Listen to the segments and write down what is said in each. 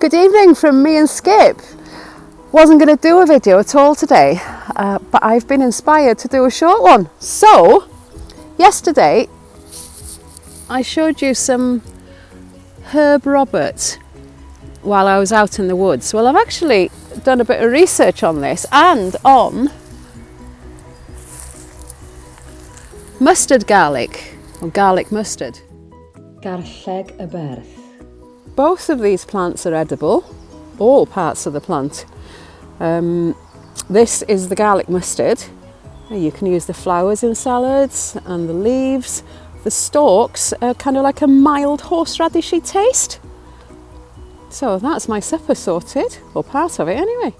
Good evening from me and Skip. Wasn't going to do a video at all today, but I've been inspired to do a short one. So, yesterday I showed you some Herb Robert while I was out in the woods. Well, I've actually done a bit of research on this and on mustard garlic, or garlic mustard. Garlleg y berth. Both of these plants are edible, all parts of the plant. This is the garlic mustard. You can use the flowers in salads and the leaves. The stalks are kind of like a mild horseradishy taste. So that's my supper sorted, or part of it anyway.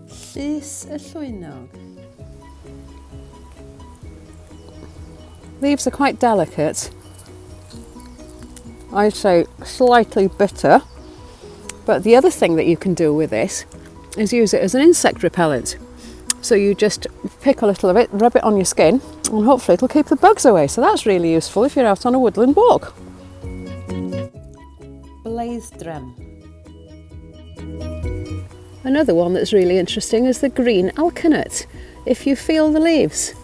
Llys y llwynog. Leaves are quite delicate. I'd say slightly bitter, but the other thing that you can do with this is use it as an insect repellent. So you just pick a little of it, rub it on your skin, and hopefully it'll keep the bugs away. So that's really useful if you're out on a woodland walk. Bwyd Am Ddim. Another one that's really interesting is the green alkanut. If you feel the leaves,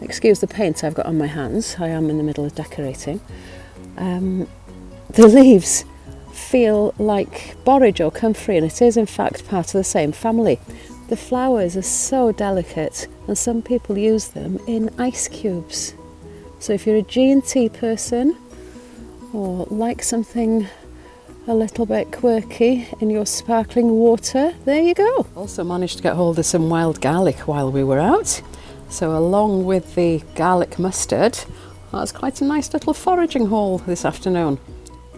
excuse the paint I've got on my hands, I am in the middle of decorating. The leaves feel like borage or comfrey, and it is in fact part of the same family. The flowers are so delicate and some people use them in ice cubes. So if you're a G&T person or like something a little bit quirky in your sparkling water, there you go. Also managed to get hold of some wild garlic while we were out. So along with the garlic mustard, that's quite a nice little foraging haul this afternoon.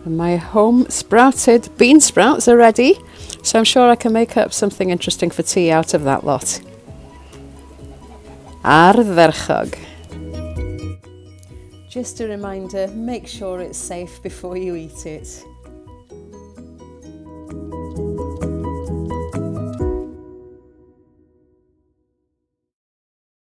And my home sprouted bean sprouts are ready, so I'm sure I can make up something interesting for tea out of that lot. Ardderchog. Just a reminder, make sure it's safe before you eat it.